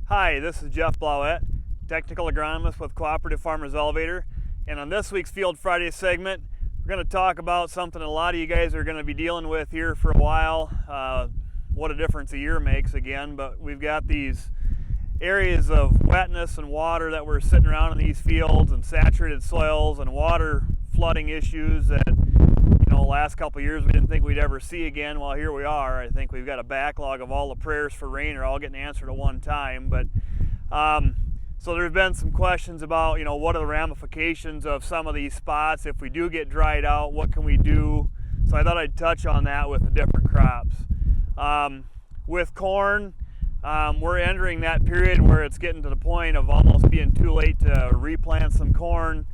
Hi, this is Jeff Blauette, technical agronomist with Cooperative Farmers Elevator, and on this week's Field Friday segment, we're going to talk about something a lot of you guys are going to be dealing with here for a while. What a difference a year makes again, but we've got these areas of wetness and water that we're sitting around in these fields, and saturated soils and water flooding issues that last couple of years we didn't think we'd ever see again. Well, here we are. I think we've got a backlog of all the prayers for rain are all getting answered at one time. But so there's been some questions about what are the ramifications of some of these spots if we do get dried out. What can we do? So I thought I'd touch on that with the different crops. With corn, we're entering that period where it's getting to the point of almost being too late to replant some corn.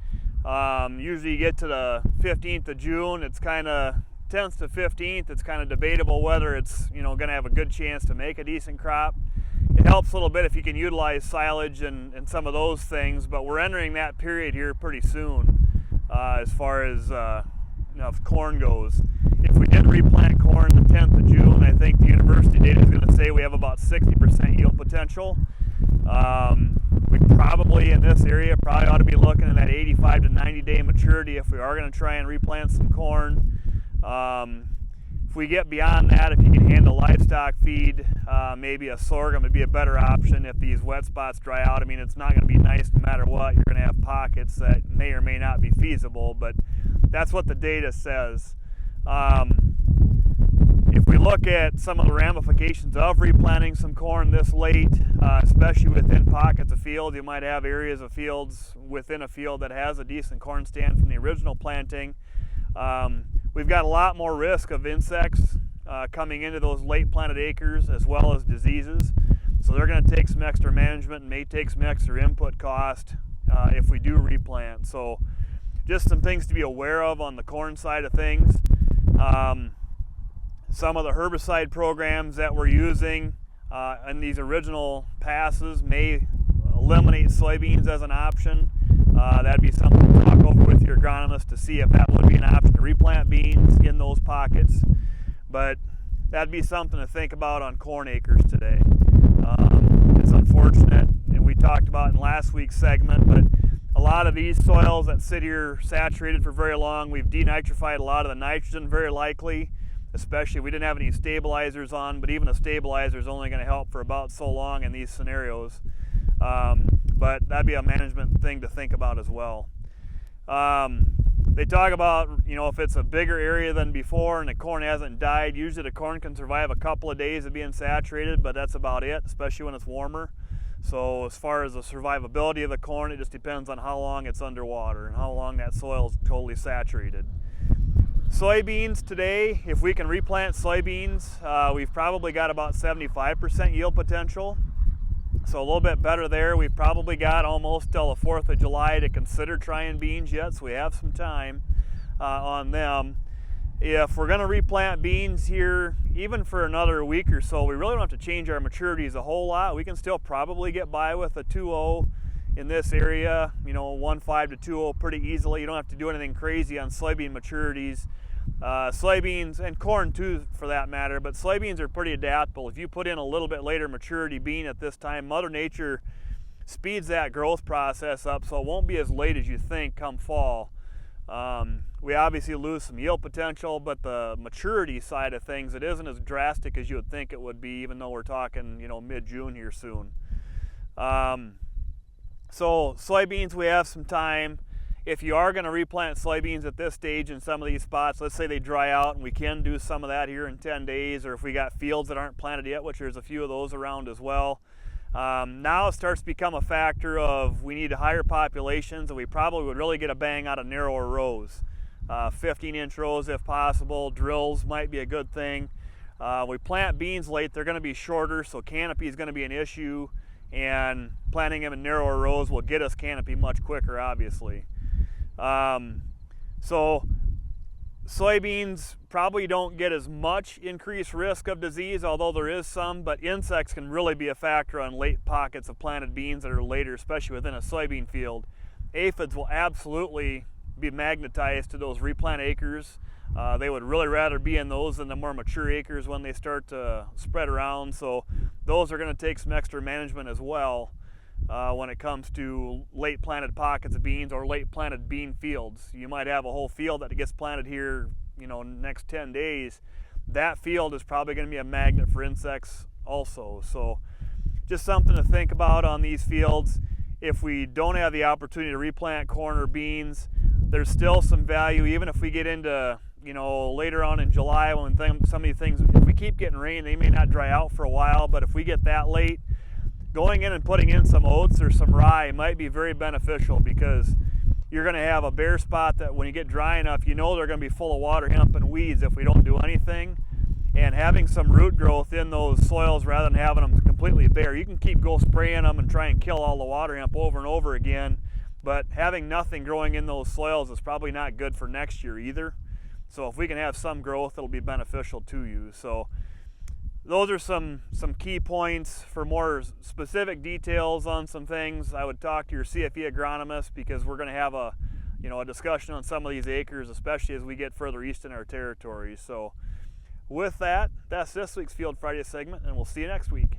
Usually you get to the 15th of June, it's kind of 10th to 15th, it's kind of debatable whether it's going to have a good chance to make a decent crop. It helps a little bit if you can utilize silage and some of those things, but we're entering that period here pretty soon as far as if corn goes. If we did replant corn the 10th of June, I think the university data is going to say we have about 60% yield potential. We probably in this area ought to be looking at that 85 to 90 day maturity if we are going to try and replant some corn. If we get beyond that, if you can handle livestock feed, maybe a sorghum would be a better option if these wet spots dry out. I mean, it's not going to be nice no matter what. You're going to have pockets that may or may not be feasible, but that's what the data says. If we look at some of the ramifications of replanting some corn this late, especially within pockets of fields, you might have areas of fields within a field that has a decent corn stand from the original planting. We've got a lot more risk of insects coming into those late planted acres as well as diseases. So they're going to take some extra management and may take some extra input cost if we do replant. So just some things to be aware of on the corn side of things. Some of the herbicide programs that we're using in these original passes may eliminate soybeans as an option. That'd be something to talk over with your agronomist to see if that would be an option to replant beans in those pockets. But that'd be something to think about on corn acres today. It's unfortunate, and we talked about in last week's segment, but a lot of these soils that sit here saturated for very long, we've denitrified a lot of the nitrogen very likely. Especially we didn't have any stabilizers on, but even a stabilizer is only going to help for about so long in these scenarios. But that'd be a management thing to think about as well. They talk about, if it's a bigger area than before and the corn hasn't died, usually the corn can survive a couple of days of being saturated, but that's about it, especially when it's warmer. So as far as the survivability of the corn, it just depends on how long it's underwater and how long that soil is totally saturated. Soybeans today, if we can replant soybeans, we've probably got about 75% yield potential. So a little bit better there. We've probably got almost till the 4th of July to consider trying beans yet, so we have some time on them. If we're going to replant beans here, even for another week or so, we really don't have to change our maturities a whole lot. We can still probably get by with a 2.0 in this area, 1.5 to 2.0 pretty easily. You don't have to do anything crazy on soybean maturities. Soybeans and corn too for that matter, but soybeans are pretty adaptable. If you put in a little bit later maturity bean at this time, Mother Nature speeds that growth process up, so it won't be as late as you think come fall. We obviously lose some yield potential, but the maturity side of things, it isn't as drastic as you would think it would be, even though we're talking mid-June here soon. So soybeans, we have some time. If you are going to replant soybeans at this stage in some of these spots, let's say they dry out and we can do some of that here in 10 days, or if we got fields that aren't planted yet, which there's a few of those around as well. Now it starts to become a factor of we need higher populations, and we probably would really get a bang out of narrower rows. 15-inch rows if possible. Drills might be a good thing. We plant beans late, they're going to be shorter, so canopy is going to be an issue, and planting them in narrower rows will get us canopy much quicker, obviously. So soybeans probably don't get as much increased risk of disease, although there is some, but insects can really be a factor on late pockets of planted beans that are later, especially within a soybean field. Aphids will absolutely be magnetized to those replant acres. They would really rather be in those than the more mature acres when they start to spread around. So those are going to take some extra management as well when it comes to late planted pockets of beans or late planted bean fields. You might have a whole field that gets planted here, next 10 days. That field is probably going to be a magnet for insects also. So just something to think about on these fields. If we don't have the opportunity to replant corn or beans, there's still some value, even if we get into later on in July when some of these things, if we keep getting rain, they may not dry out for a while, but if we get that late, going in and putting in some oats or some rye might be very beneficial, because you're going to have a bare spot that when you get dry enough, they're going to be full of water hemp and weeds if we don't do anything. And having some root growth in those soils rather than having them completely bare. You can keep spraying them and try and kill all the water hemp over and over again, but having nothing growing in those soils is probably not good for next year either. So if we can have some growth, it'll be beneficial to you. So those are some key points. For more specific details on some things, I would talk to your CFE agronomist, because we're going to have a discussion on some of these acres, especially as we get further east in our territory. So with that, that's this week's Field Friday segment, and we'll see you next week.